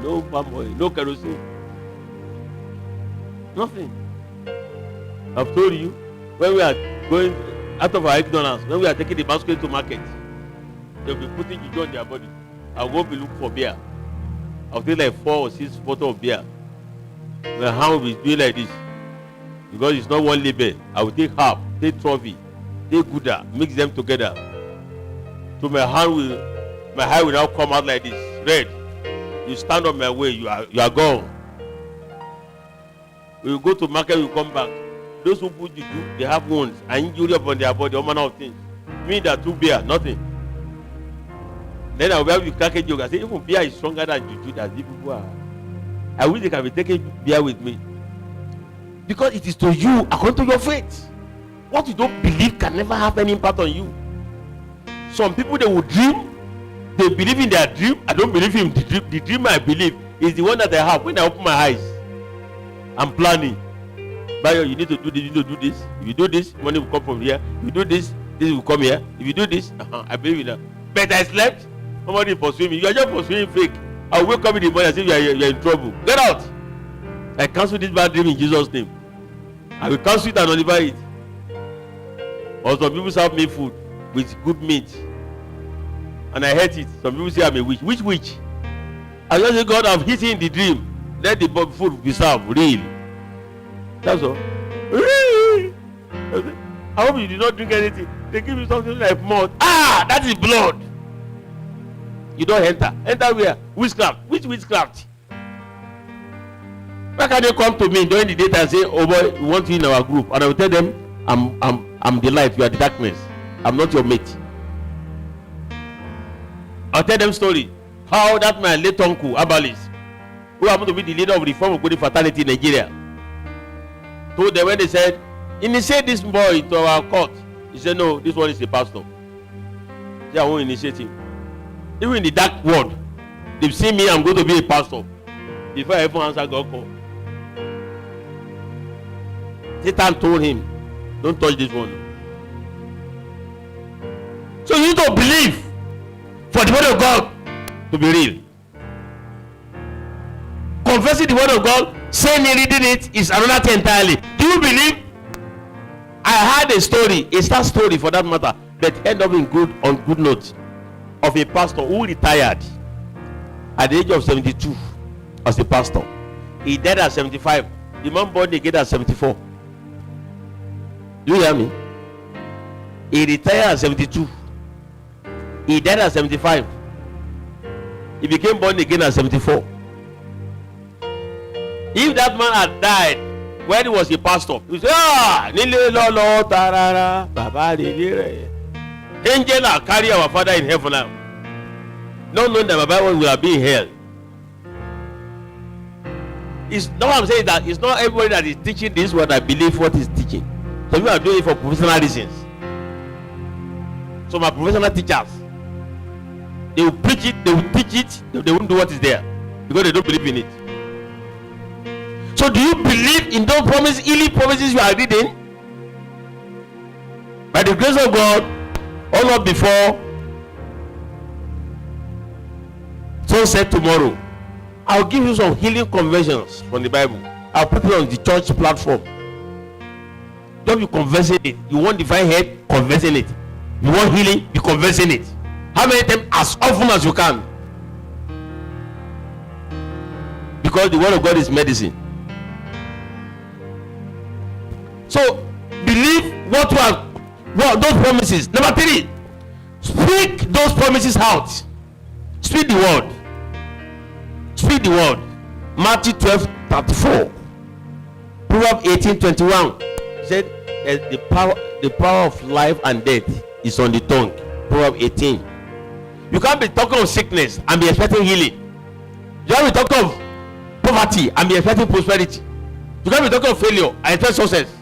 no palm oil, no kerosene, nothing. I've told you, when we are going out of our ignorance, when we are taking the basket to market, they'll be putting juju on their body. I'll go be looking for beer. I'll take like 4 or 6 bottles of beer. My hand will be doing like this because it's not one label. I will take half, take trophy, take Gouda, mix them together. So my hand will now come out like this, red. You stand on my way, you are gone. We will go to market, we will come back. Those who put juju, they have wounds and injury upon their body, all manner of things. Me that too beer, nothing. Then I will be cracking joke. I say even beer is stronger than juju that these people are. I wish they can be taking beer with me. Because it is to you according to your faith. What you don't believe can never have any impact on you. Some people, they will dream. They believe in their dream. I don't believe in the dream. The dream I believe is the one that I have when I open my eyes. I'm planning. Bayo, you need to do this, you need to do this. If you do this, money will come from here. If you do this, this will come here. If you do this, I believe in that. But I slept. Somebody pursuing me. You are just pursuing fake. I will wake up in the morning and say you are in trouble. Get out. I cancel this bad dream in Jesus' name. I will cancel it and nullify it. Or some people serve me food with good meat. And I hate it. Some people say I'm a witch. Which witch? I just say, God, I've hit in the dream. Let the food be served real. That's all. I hope you did not drink anything. They give you something like mud. That is blood. You don't enter. Enter where? Witchcraft. Which witchcraft? Why can't they come to me during the daytime and say, oh boy, we want you in our group? And I will tell them, I'm the light, you are the darkness. I'm not your mate. I'll tell them story. How that my late uncle, Abalis, who happened to be the leader of Reform of Good Fraternity in Nigeria, told them when they said, initiate this boy into our court. He said, no, this one is a pastor. They won't initiate him. Even in the dark world, they've seen me, I'm going to be a pastor. Before I ever answer God call. Satan told him, don't touch this one. So you need to believe for the word of God to be real. Confessing the word of God, saying and reading it is another thing entirely. Do you believe? I had a story, a sad story for that matter, but end up on good notes, of a pastor who retired at the age of 72 as a pastor. He died at 75. The man born again at 74. Do you hear me? He retired at 72. He died at 75. He became born again at 74. If that man had died when he was a pastor, he would say, Nile Lolo Tarara, Baba Nile. Angel will carry our Father in heaven now. Not knowing that Baba will have been in hell. It's not what I'm saying, that it's not everybody that is teaching this what I believe what is teaching. Some people are doing it for professional reasons. Some are professional teachers. They will preach it, they will teach it, they won't do what is there because they don't believe in it. So do you believe in those promises, healing promises you are reading? By the grace of God, or not before sunset tomorrow, I'll give you some healing conversions from the Bible. I'll put it on the church platform. Don't be conversing it. You want divine help, conversing it. You want healing, be conversing it. How many times? As often as you can. Because the word of God is medicine. So believe what you are, those promises. Number 3, speak those promises out. Speak the word. Speak the word. Matthew 12:34. Proverbs 18:21 said the power of life and death is on the tongue. Proverbs 18. You can't be talking of sickness and be expecting healing. You can't be talking of poverty and be expecting prosperity. You can't be talking of failure and expect success.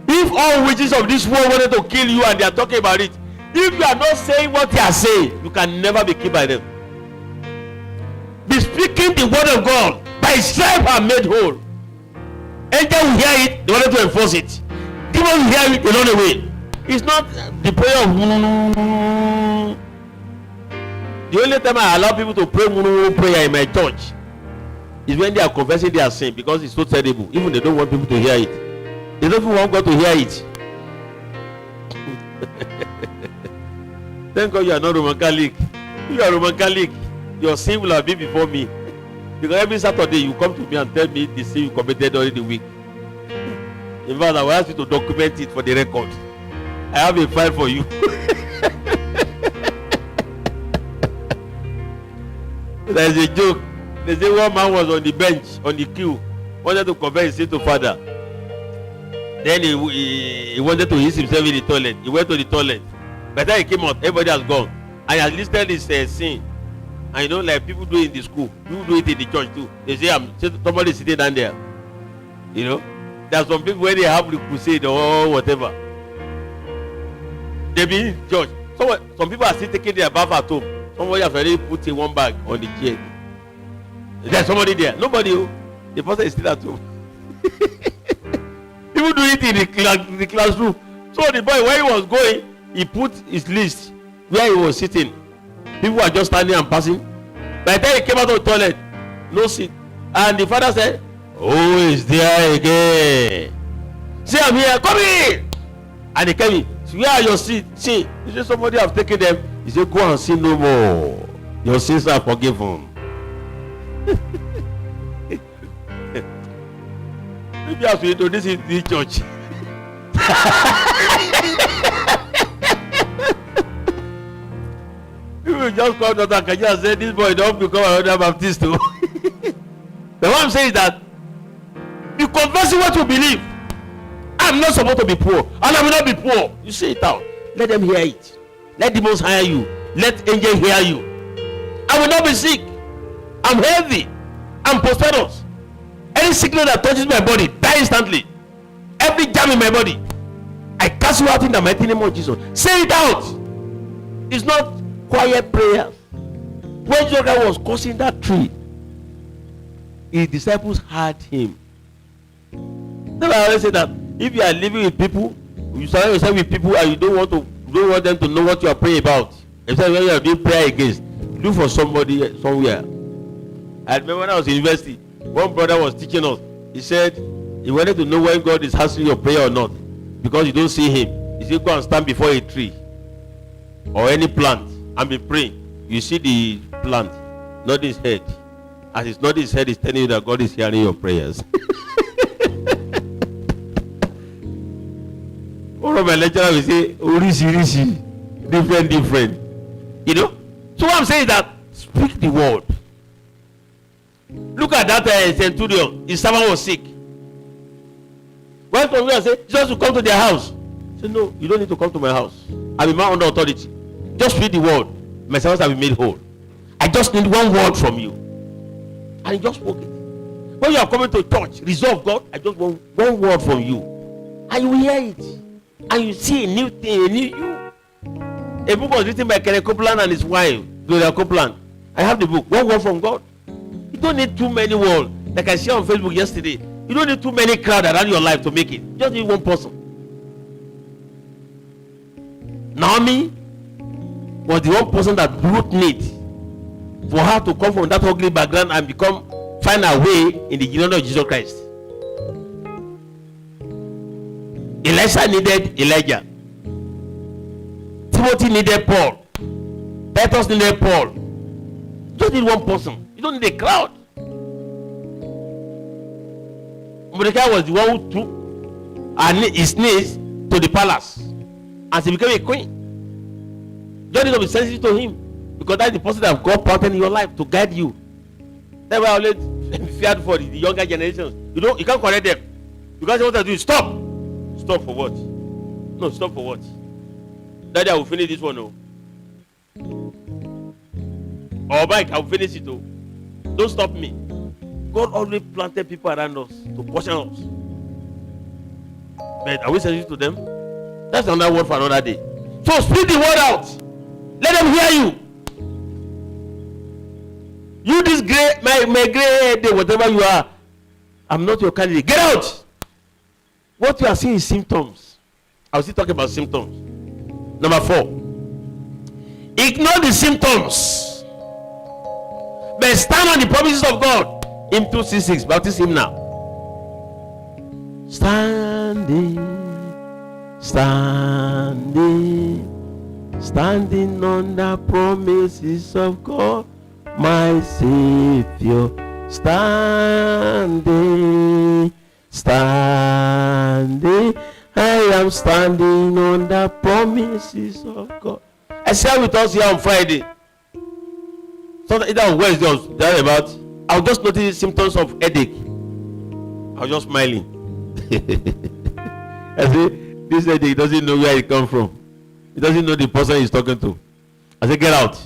If all witches of this world wanted to kill you and they are talking about it, if you are not saying what they are saying, you can never be killed by them. Be speaking the word of God. By his stripe are made whole. Angels will hear it, they wanted to enforce it. Demons will hear it, they run away. It's not the prayer of The only time I allow people to pray prayer in my church is when they are confessing their sin, because it's so terrible. Even they don't want people to hear it. They don't even want God to hear it. Thank God you are not Roman Catholic. If you are Roman Catholic, your sin will have been before me. Because every Saturday you come to me and tell me the sin you committed during the week. In fact, I will ask you to document it for the record. I have a file for you. There is a joke. They say one man was on the bench, on the queue, wanted to confess his sin to Father. Then he wanted to use himself in the toilet. He went to the toilet. By the time he came out, everybody has gone. And he has listed his sin. And you know, like people do in the school, people do it in the church too. They say, somebody sitting down there. You know, there are some people when they have the crusade or whatever, they be in church. Some people are still taking their bath at home. Somebody has already put in one bag on the chair. There's somebody there. Nobody. The person is still at home. People do it in the classroom. So the boy, where he was going, he put his list where he was sitting. People were just standing and passing. By the time he came out of the toilet, no seat. And the father said, "Who is there again? Say, I'm here. Come in." And he came in. So, where are your seats? See, he said, somebody have taken them. He said, "Go and sin no more. Your sins are forgiven." Maybe I should introduce it to the church. People just call Dr. Kajia and say, "This boy don't become another Baptist too." But what I'm saying is that you confess what you believe. I'm not supposed to be poor, and I will not be poor. You say it out. Let them hear it. Let demons hear you. Let angels hear you. I will not be sick. I'm healthy. I'm prosperous. Any sickness that touches my body, die instantly. Every germ in my body, I cast you out in the mighty name of Jesus. Say it out. It's not quiet prayers. When Jesus was cursing that tree, his disciples heard him. Then I always say that if you are living with people, you surround yourself with people and you don't want them to know what you are praying about. Especially when you are doing prayer against, look for somebody somewhere. I remember when I was in university, one brother was teaching us. He said he wanted to know when God is answering your prayer or not, because you don't see him. He said, "Go and stand before a tree or any plant and be praying. You see the plant, not his head. As it's not his head, he's telling you that God is hearing your prayers." One of my lecturers will say, "Rishi, different." You know? So what I'm saying is that speak the word. Look at that centurion. His servant was sick. When someone say, "Jesus will come to their house," say, "No, you don't need to come to my house. I'm a man under authority. Just speak the word. My servants have been made whole. I just need one word from you." And he just spoke it. When you are coming to church, resolve, "God, I just want one word from you." And you will hear it. And you see a new thing, a new you. A book was written by Kenneth Copeland and his wife, Gloria Copeland. I have the book, One Word from God. You don't need too many words. Like I shared on Facebook yesterday. You don't need too many crowds around your life to make it. You just need one person. Naomi was the one person that Ruth need for her to come from that ugly background and find her way in the kingdom of Jesus Christ. Elisha needed Elijah. Timothy needed Paul. Titus needed Paul. You just need one person. You don't need a crowd. Mordecai was the one who took his niece to the palace and she became a queen. You don't need to be sensitive to him, because that's the person that God planted in your life to guide you. That's why I always feared for the younger generations. You can't correct them, because what they do is stop. Stop for what? No, stop for what? Daddy, I will finish this one. No. Or Mike, I will finish it. Oh. Don't stop me. God already planted people around us to caution us. But are we sensitive to them? That's another word for another day. So speak the word out. Let them hear you. You this gray, my gray head, whatever you are, I'm not your candidate. Get out. What you are seeing is symptoms. I will still talking about symptoms. Number 4. Ignore the symptoms. But stand on the promises of God. Hymn 266. Baptist hymn now. Standing on the promises of God, my Savior. Standing, I am standing on the promises of God. I share with us here on Friday. So either on Wednesday or thereabout, I'll just notice symptoms of headache. I was just smiling. I say, this headache doesn't know where it comes from. He doesn't know the person he's talking to. I say, get out.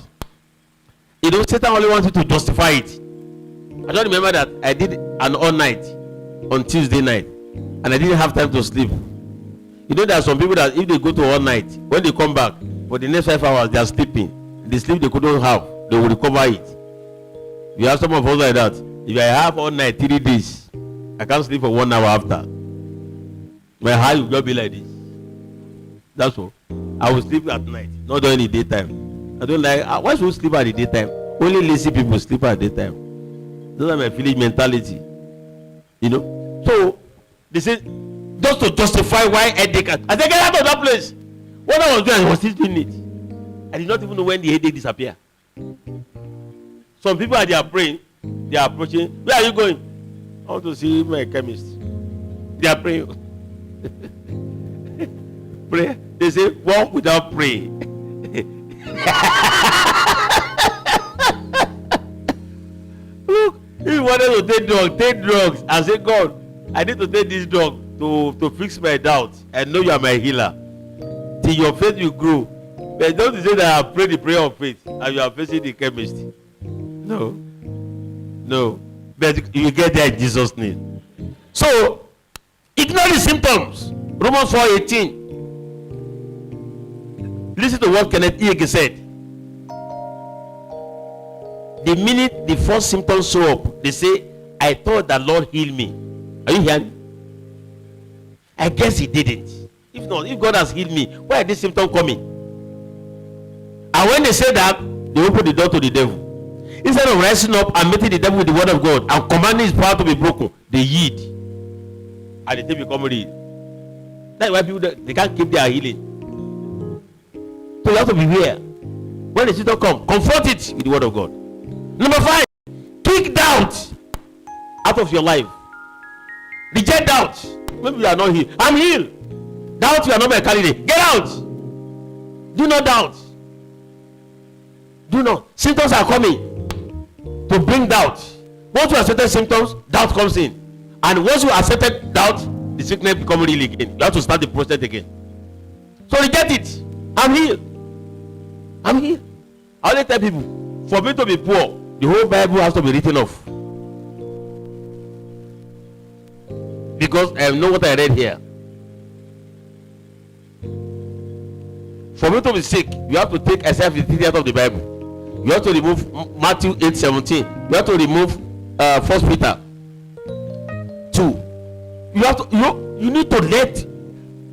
You know, Satan only wants you to justify it. I don't remember that I did an all night on Tuesday night, and I didn't have time to sleep. You know, there are some people that if they go to all night, when they come back for the next 5 hours, they are sleeping. The sleep they couldn't have, they will recover it. You have some of us like that. If I have all night 3 days, I can't sleep for 1 hour after. My heart will just be like this. That's all. I will sleep at night, not during the daytime. I don't like. Why should you sleep at the daytime? Only lazy people sleep at the daytime. Those are my village mentality. You know. So they say just to justify why headache. I said, get out of that place. What I was doing, I was still doing it. I did not even know when the headache disappeared. Some people are there praying, they are approaching. Where are you going? I want to see my chemist. They are praying. Pray. They say walk without praying. Look, if you wanted to take drugs and say, God, I need to take this drug to fix my doubt. I know you are my healer. Till your faith will grow. But don't say that I have prayed the prayer of faith and you are facing the chemist. No. But you get there in Jesus' name. So ignore the symptoms. Romans 4:18. Listen to what Kenneth Hagin said. The minute the first symptoms show up, they say, I thought the Lord healed me. Are you hearing? I guess he didn't. If not, if God has healed me, why are these symptoms coming? And when they say that, they open the door to the devil. Instead of rising up and meeting the devil with the word of God and commanding his power to be broken, they yield. And the thing become real. That's why people, they can't keep their healing. So you have to be aware. When the symptom comes, confront it with the word of God. Number 5, kick doubt out of your life. Reject doubt. Maybe you are not healed. I'm healed. Doubt you are not my candidate. Get out. Do not doubt. Do not. Symptoms are coming to bring doubt. Once you accept symptoms, doubt comes in. And once you accept doubt, the sickness becomes real again. You have to start the process again. So reject it. I'm healed. I'm healed. I always tell people, for me to be poor, the whole Bible has to be written off. Because I know what I read here. For me to be sick, you have to take Isaiah 53 out of the Bible. You have to remove Matthew 8:17. You have to remove 1 Peter 2. You need to let.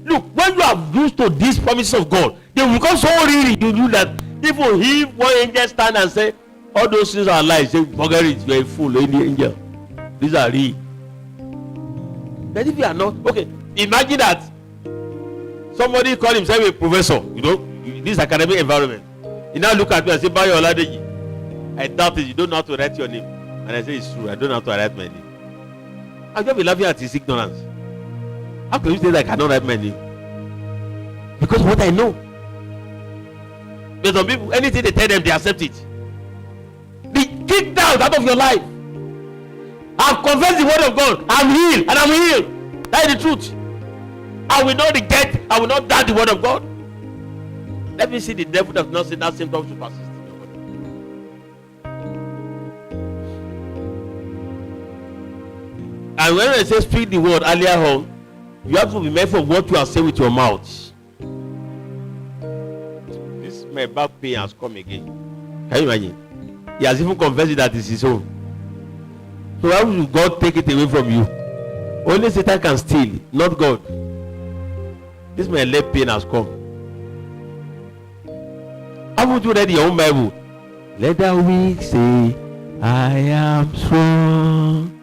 Look, when you are used to these promises of God, they will become so real in you that even if one angel stand and say, all those things are lies, say, forget it, you are a fool, angel. These are real. But if you are not, okay, imagine that somebody call himself a professor, you know, in this academic environment. You now look at me and say, Bayo Oladeji, I doubt it, you don't know how to write your name. And I say, it's true, I don't know how to write my name. I'll just be laughing at his ignorance. How can you say that I cannot write my name? Because what I know. But some people, anything they tell them, they accept it. Be kicked out of your life. I've confessed the word of God. I'm healed and I'm healed. That is the truth. I will not reject, I will not doubt the word of God. Let me see the devil does not say that symptom to persist. And when I say speak the word earlier on, you have to be mindful of what you are saying with your mouth. This my back pain has come again. Can you imagine? He has even confessed that it's his own. So how will God take it away from you? Only Satan can steal, not God. This my leg pain has come. How would you read your own Bible? Let the weak say, I am strong.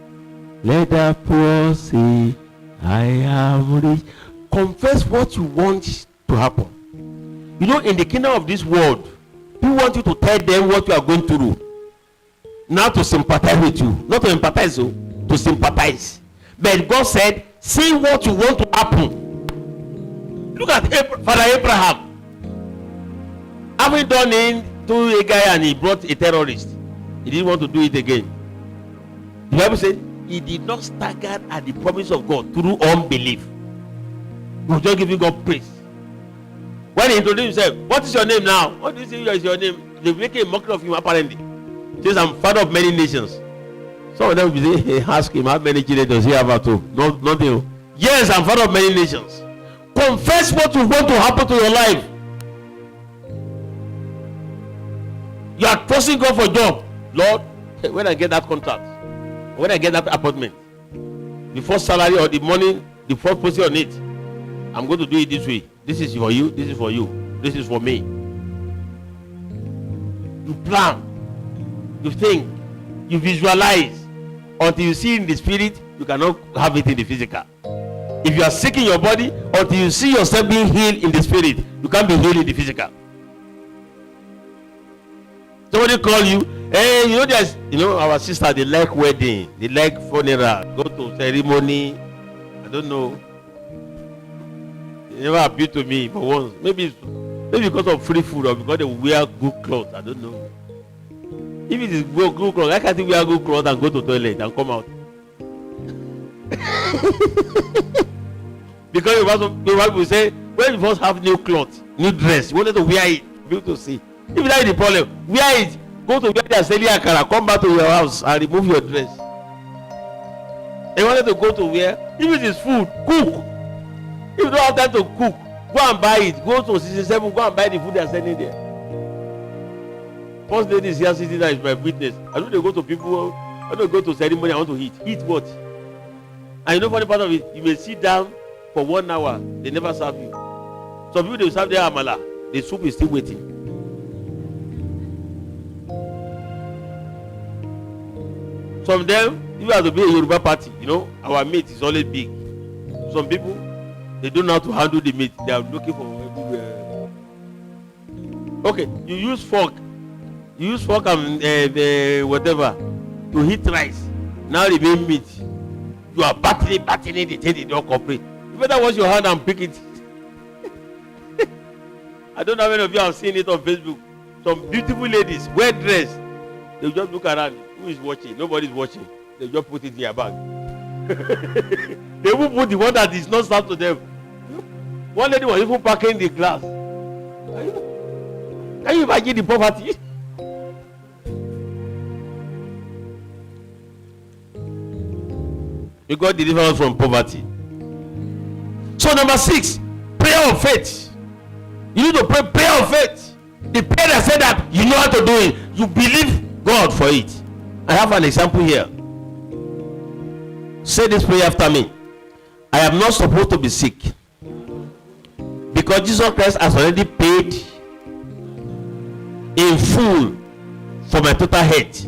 Let the poor say, I am rich. Confess what you want to happen. You know, in the kingdom of this world, people want you to tell them what you are going through. Not to sympathize with you. Not to empathize, to sympathize. But God said, say what you want to happen. Look at Father Abraham. Having done into a guy and he brought a terrorist, he didn't want to do it again. The Bible said he did not stagger at the promise of God through unbelief. He was just giving God praise. When he introduced himself, what is your name now? What do you say is your name? They make a mockery of him apparently. He says, I'm father of many nations. Some of them will say, hey, ask him, how many children does he have at home? No, nothing. Yes, I'm father of many nations. Confess what you want to happen to your life. You are trusting God for a job. Lord, when I get that contract, when I get that appointment, the first salary or the money, the first person on it, I'm going to do it this way. This is for you, this is for you, this is for me. You plan, you think, you visualize. Until you see in the spirit, you cannot have it in the physical. If you are sick in your body, until you see yourself being healed in the spirit, you can't be healed in the physical. Somebody call you, hey, our sister, they like wedding, they like funeral, go to ceremony. I don't know. They never appealed to me for once. Maybe because of free food or because they wear good clothes. I don't know. If it is good clothes, why can't you wear good clothes and go to toilet and come out? Because you have to say, when you first have new clothes, new dress, you wanted to wear it, people to see. If that is the problem, wear it. Go to where they are selling akara, come back to your house and remove your dress. They wanted to go to where? If it is food, cook. If you don't have time to cook, go and buy it. Go to 67, go and buy the food they are selling there. First lady is here sitting there is my witness. I don't go to people, I don't go to ceremony, I want to eat. Eat what? And you know funny part of it, you may sit down for 1 hour, they never serve you. Some people they serve their amala, the soup is still waiting. Some of them, you have to be a Yoruba party, our meat is always big. Some people, they don't know how to handle the meat. They are looking for everywhere. Okay, you use fork and whatever to heat rice. Now the main meat. You are battling, they say they don't cooperate. You better wash your hand and pick it. I don't know how many of you have seen it on Facebook. Some beautiful ladies, well dressed. They just look around. Who is watching? Nobody's watching. They just put it in their bag. They will put the one that is not served to them. One lady was even packing the glass. Can you imagine the poverty? You got delivered from poverty. So number 6, prayer of faith. You need to pray prayer of faith. The prayer that said that you know how to do it. You believe God for it. I have an example here. Say this prayer after me. I am not supposed to be sick because Jesus Christ has already paid in full for my total health.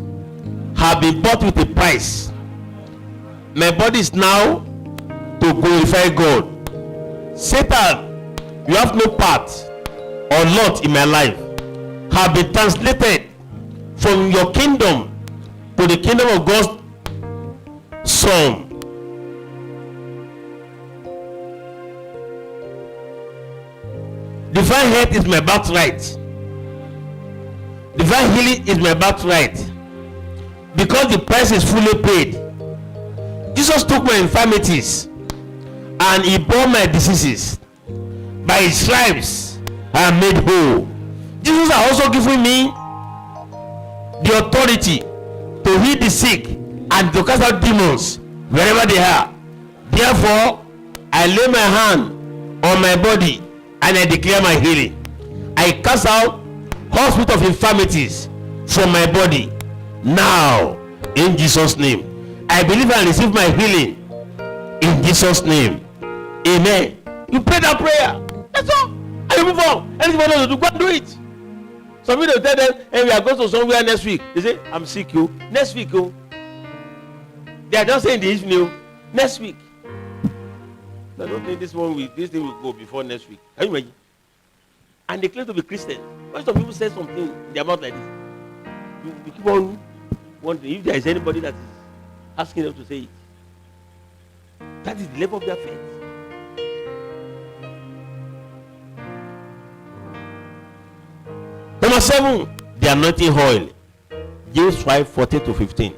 Have been bought with a price. My body is now to glorify God. Satan, you have no part or lot in my life. Have been translated from your kingdom to the kingdom of God's Son. Divine health is my birthright. Divine healing is my birthright. Because the price is fully paid. Jesus took my infirmities and he bore my diseases. By his stripes I am made whole. Jesus has also given me the authority to heal the sick and to cast out demons wherever they are. Therefore, I lay my hand on my body and I declare my healing. I cast out all spirit of infirmities from my body now in Jesus' name. I believe and receive my healing in Jesus' name. Amen. You pray that prayer. That's all. And you move on. Anything you want to do, go and do it. Some people tell them, hey, we are going to somewhere next week. They say, I'm sick, you. Next week, you. They are just saying this new next week. I don't think this thing will go before next week. Can you imagine? And they claim to be Christian. When some people say something in their mouth like this, you keep on wondering if there is anybody that is asking them to say it. That is the level of their faith. Number 7, the anointing oil. James 5:14-15.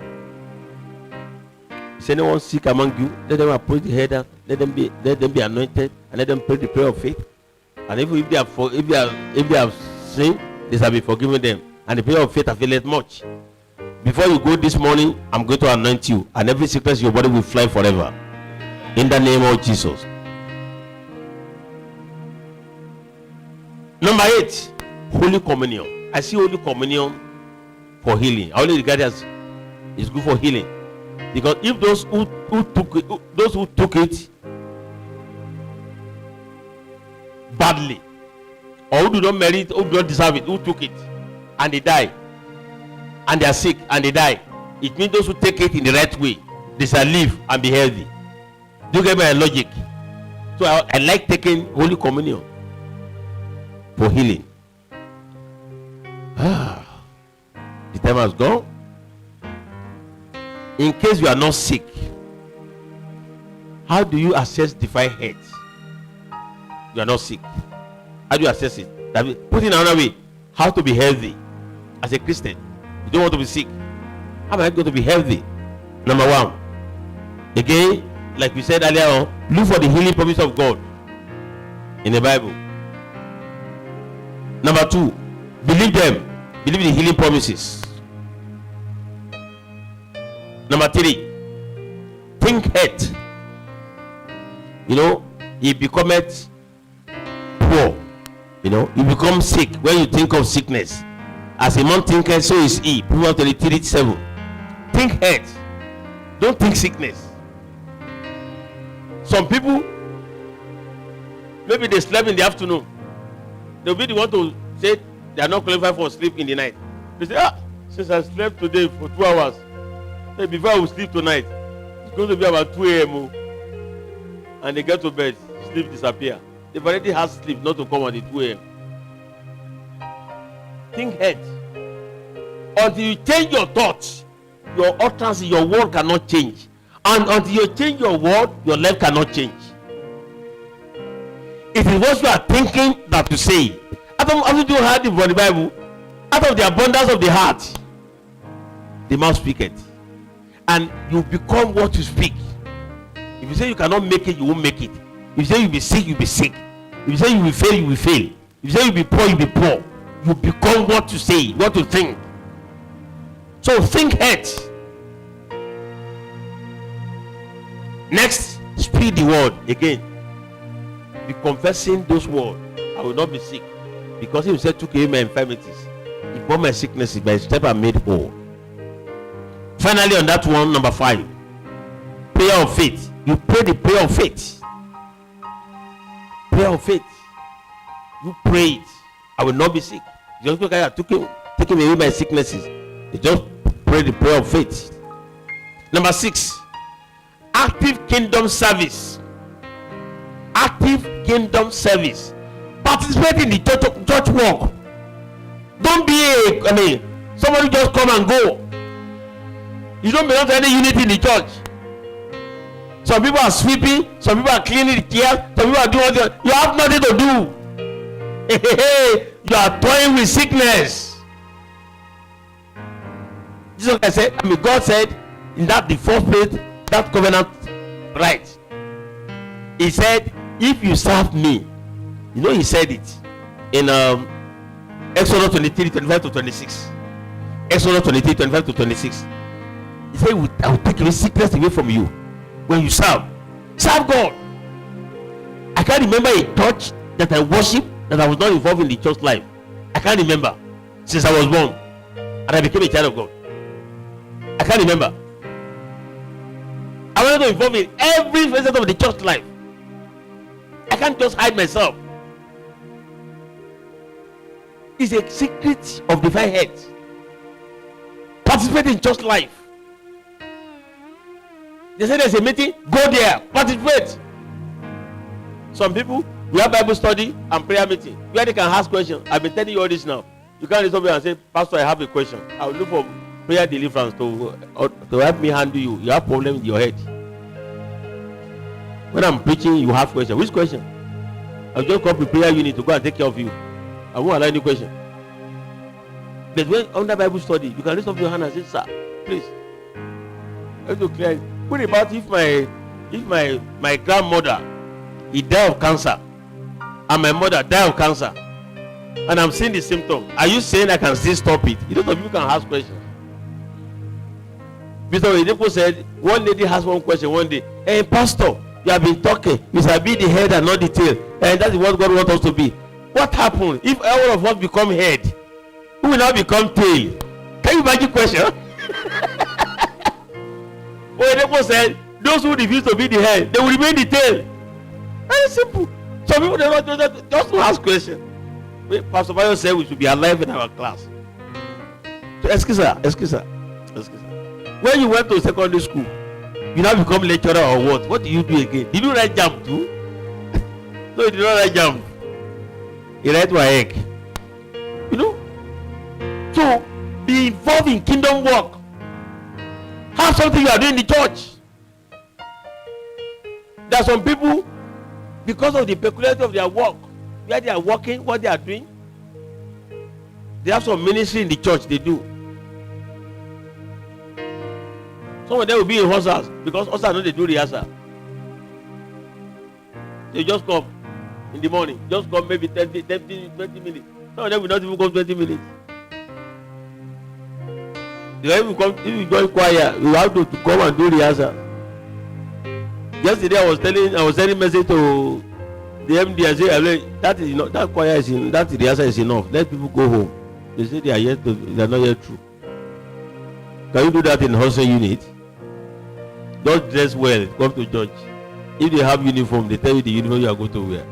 Is anyone sick among you? Let them approach the head, let them be anointed, and let them pray the prayer of faith. And if they have sinned, they shall be forgiven them. And the prayer of faith availeth much. Before you go this morning, I'm going to anoint you, and every sickness in your body will fly forever. In the name of Jesus. Number 8, Holy Communion. I see Holy Communion for healing. I only regard it as it's good for healing. Because if those who took it badly, or who do not merit, who do not deserve it, who took it and they die, and they are sick and they die, it means those who take it in the right way, they shall live and be healthy. Do you get my logic? So I like taking Holy Communion for healing. The time has gone. In case you are not sick, how do you assess divine health? You are not sick. How do you assess it? Put it another way, how to be healthy as a Christian. You don't want to be sick. How am I going to be healthy? Number 1, again, like we said earlier on, look for the healing promise of God in the Bible. Number 2, believe them. Believe the healing promises. Number 3, think health. He becometh poor. You become sick when you think of sickness. As a man thinketh, so is he. Proverbs 23:7. Think health. Don't think sickness. Some people, maybe they slept in the afternoon. They'll be the one to say they are not qualified for sleep in the night. They say, since I slept today for 2 hours, before I will sleep tonight, it's going to be about 2 a.m. And they get to bed, sleep disappear. They've already had sleep not to come at the 2 a.m. Think head. Until you change your thoughts, your utterance, your word cannot change. And until you change your word, your life cannot change. It is what you are thinking that to say. After you heard it from the Bible, out of the abundance of the heart, the mouth speaketh. And you become what you speak. If you say you cannot make it, you won't make it. If you say you'll be sick, you'll be sick. If you say you will fail, you will fail. If you say you'll be poor, you'll be poor. You become what you say, what you think. So think head. Next, speak the word again. Be confessing those words. I will not be sick. Because he said, took away my infirmities. He bore my sicknesses, by his step I made whole. Finally, on that one, number 5, prayer of faith. You pray the prayer of faith. Prayer of faith. You pray it. I will not be sick. Just because I took away my sicknesses. You just pray the prayer of faith. Number 6, active kingdom service. Active kingdom service. Participate in the church work. Don't be somebody just come and go. You don't belong to any unity in the church. Some people are sweeping, some people are cleaning the chair, some people are doing what you have nothing to do. You are toying with sickness. Jesus said, God said in that the first place, that covenant right. He said, if you serve me, he said it in Exodus 23:25-26. Exodus 23:25-26. He said, I will take your sickness away from you when you serve. Serve God. I can't remember a church that I worship that I was not involved in the church life. I can't remember since I was born and I became a child of God. I can't remember. I wanted to involve in every facet of the church life. I can't just hide myself. is a secret of divine health. Participate in church life. They say there's a meeting, go there, participate. Some people, we have Bible study and prayer meeting where they can ask questions. I've been telling you all this now. You can't reach somebody and say, Pastor, I have a question. I will look for prayer deliverance to help me handle you. You have problem in your head. When I'm preaching, you have questions. Which question? I'll just come to prayer unit to go and take care of you. I won't allow any question. But when under Bible study, you can raise up your hand and say, sir, please. I have to clear. What about if my grandmother he died of cancer and my mother died of cancer and I'm seeing the symptom? Are you saying I can still stop it? You know, some people can ask questions. Mr. Oyedepo said one lady has one question one day. Hey, pastor, you have been talking. You shall be the head and not the tail, and that is what God wants us to be. What happened if all of us become head? Who will now become tail? Can you imagine question? Oyedepo said those who refuse to be the head, they will remain the tail. Very simple. Some people just don't ask questions. Pastor Bayo said we should be alive in our class. So, excuse me. When you went to secondary school, you now become lecturer or what? What do you do again? Did you write jam too? No, you did not write jam. You write WAEC. You know? So, be involved in kingdom work. Have something you are doing in the church. There are some people, because of the peculiarity of their work, where they are working, what they are doing, they have some ministry in the church they do. Some of them will be in hostels because hostels know they do rehearsal. They just come in the morning, just come maybe 20 minutes. Some of them will not even come 20 minutes. If you join choir, you have to come and do rehearsal. Yesterday I was sending message to the MD. I said, that is enough. That choir is in, that rehearsal is enough. Let people go home. They say they are not yet through. Can you do that in hostel unit? Don't dress well, come to church. If they have uniform, they tell you the uniform you are going to wear.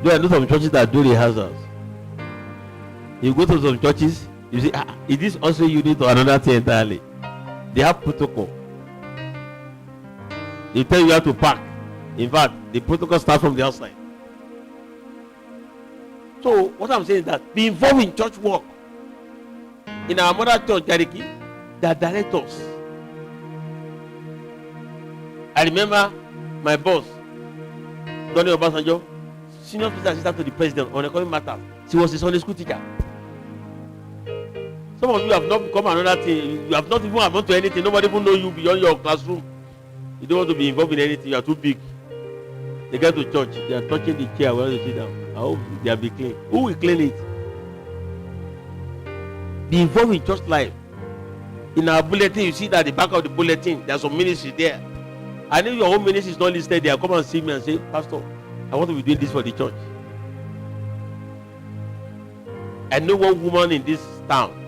There are no some churches that do rehearsals. You go to some churches, you say, is this also unit or another thing entirely? They have protocol. They tell you how to park. In fact, the protocol starts from the outside. So what I'm saying is that be involved in church work. In our mother church, Gariki, they are directors. I remember my boss, Donny Obasanjo, senior officer assistant to the president on economic matters. She was a Sunday school teacher. Some of you have not become another thing. You have not even amounted to anything. Nobody even know you beyond your classroom. You don't want to be involved in anything. You are too big. They get to church. They are touching the chair where they sit down. I hope they are be clean. Who will clean it? Be involved in church life. In our bulletin, you see that at the back of the bulletin, there are some ministry there. And if your own ministry is not listed there, come and see me and say, Pastor, I want to be doing this for the church. I know one woman in this town.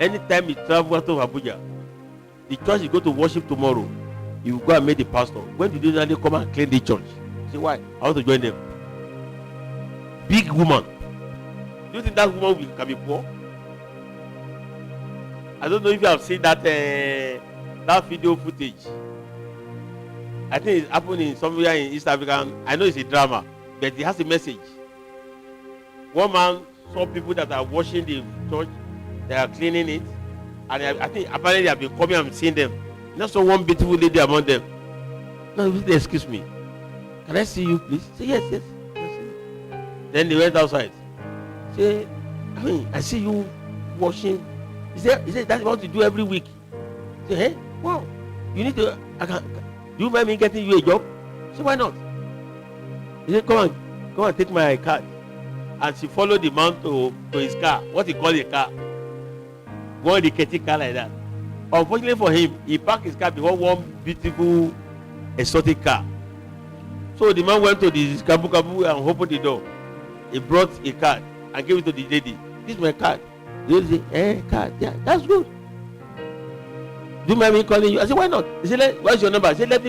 Anytime you travel out of Abuja, the church you go to worship tomorrow, you go and meet the pastor. When did you usually come and clean the church? Say, why? I want to join them. Big woman. Do you think that woman can be poor? I don't know if you have seen that video footage. I think it's happening somewhere in East Africa. I know it's a drama, but it has a message. One man saw people that are washing the church, they are cleaning it, and I think apparently they have been coming and seeing them. Not so one beautiful lady among them. No, excuse me. Can I see you, please? Say yes. Then they went outside. Say, I see you washing. He said that's what you do every week. Say, hey, wow, you need to. Do you mind me getting you a job? Say, why not? He said, come and take my card. And she followed the man to his car. What he called a car. One Riketi car like that. Unfortunately for him, he parked his car before one beautiful exotic car. So the man went to the kabu and opened the door. He brought a card and gave it to the lady. This is my card. The lady said, card, yeah, that's good. Do you mind me calling you? I said, why not? He said, what's your number? I said, let I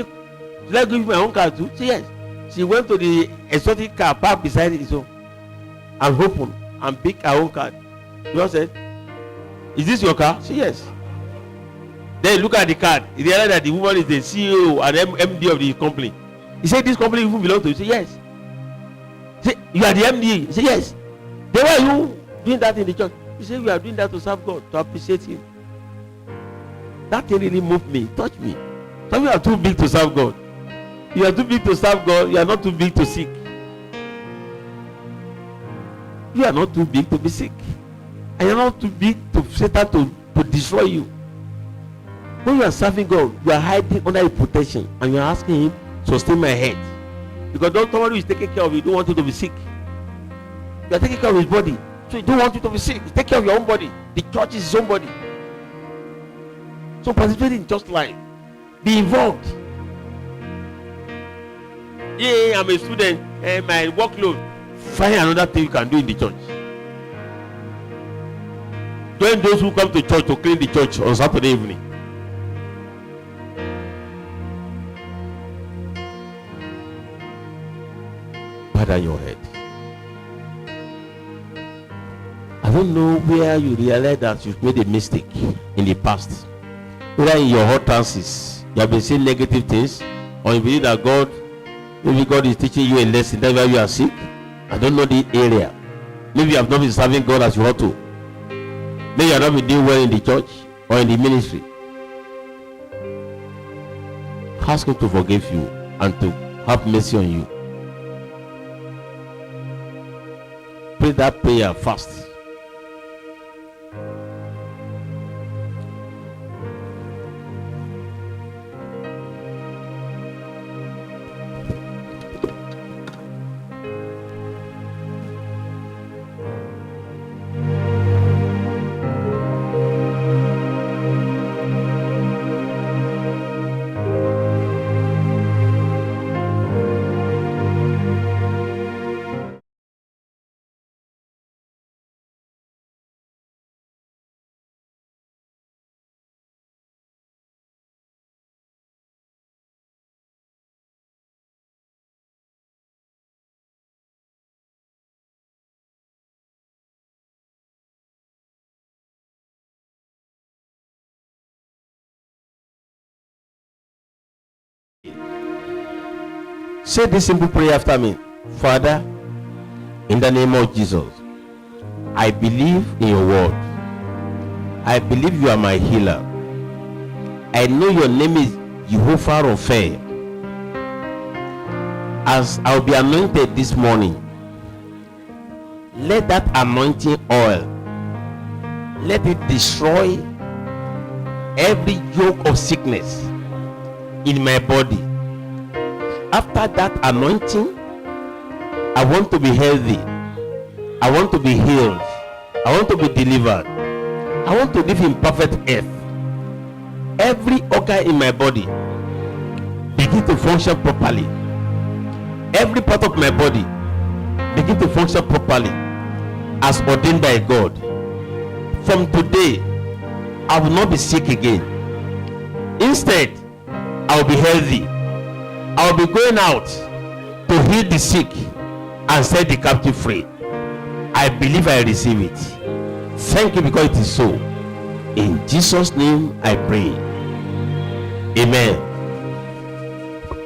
give you my own card too? Say yes. She went to the exotic car parked beside his own. and open and pick her own card. The man said, "Is this your car?" She said, "Yes." Then he look at the card. He realized that the woman is the CEO and MD of the company. He said, "This company even belongs to you?" He said, "Yes." He said, "You are the MD?" He said, "Yes." Then why are you doing that in the church? He said, "We are doing that to serve God, to appreciate Him." That thing really moved me, touched me. Some of you are too big to serve God. You are too big to serve God. You are not too big to seek. You are not too big to be sick. And you are not too big to Satan to destroy you. When you are serving God, you are hiding under His protection and you are asking Him, "Sustain my head." Because somebody who is taking care of you don't want you to be sick. You are taking care of His body, so He don't want you to be sick. You take care of your own body. The church is His own body. So participate in church life. Be involved. Yeah, I'm a student and my workload. Find another thing you can do in the church. Join those who come to church to clean the church on Saturday evening. Bow your head. I don't know where you realize that you've made a mistake in the past. Whether in your utterances you have been saying negative things, or you believe that maybe God is teaching you a lesson, that's why you are sick. I don't know the area. Maybe you have not been serving God as you ought to. Maybe you have not been doing well in the church or in the ministry. Ask Him to forgive you and to have mercy on you. Pray that prayer fast. Say this simple prayer after me. Father, in the name of Jesus, I believe in your word. I believe you are my healer. I know your name is Jehovah Rapha. As I'll be anointed this morning, let that anointing oil, let it destroy every yoke of sickness in my body. After that anointing, I want to be healthy. I want to be healed. I want to be delivered. I want to live in perfect health. Every organ in my body begin to function properly. Every part of my body begin to function properly as ordained by God. From today, I will not be sick again. Instead, I will be healthy. I will be going out to heal the sick and set the captive free. I believe I receive it. Thank you because it is so. In Jesus' name I pray. Amen.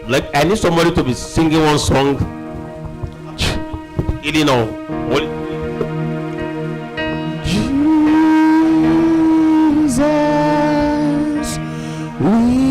Like I need somebody to be singing one song. You know. Jesus, we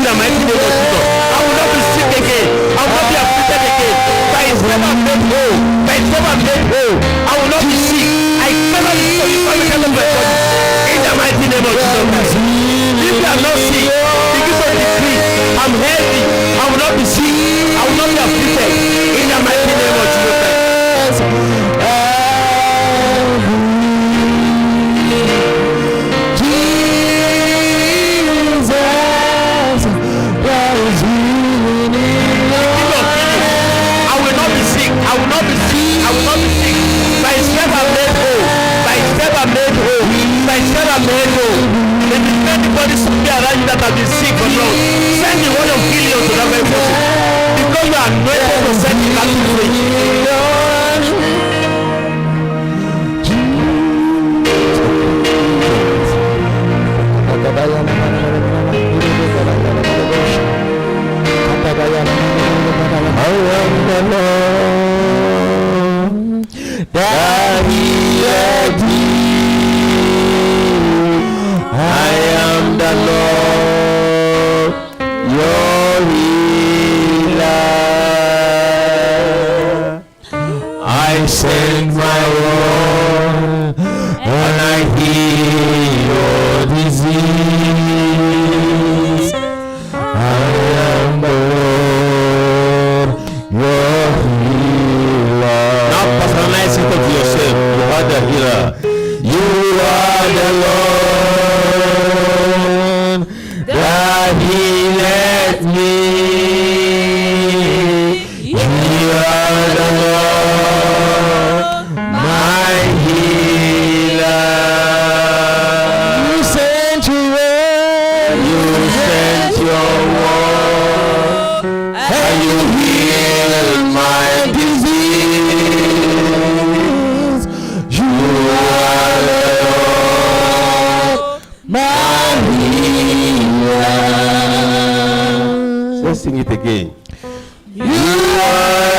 the mighty name of Jesus. I will not be sick again. I will not be afflicted again. By his name I'm made whole. By his name I'm made whole. I will not be sick. I cannot be sick. In the mighty name of Jesus. If you are not sick, begin to decree. I'm healthy. I will not be sick. I will not be afflicted. In the mighty name of Jesus. That have been sick or not, send the word of healing to that very person, because you are anointed to set the captive free. I am the Lord that healeth thee. I am the Lord, your healer. I send my word and I heal your disease. I am the Lord, your healer. Now personalize it to yourself. You are the healer. You are the Lord that healeth me. You are the Lord, my healer. You sent your word. You sent your word, and you healed my disease. You are the Lord, my healer. Let's sing it again. You are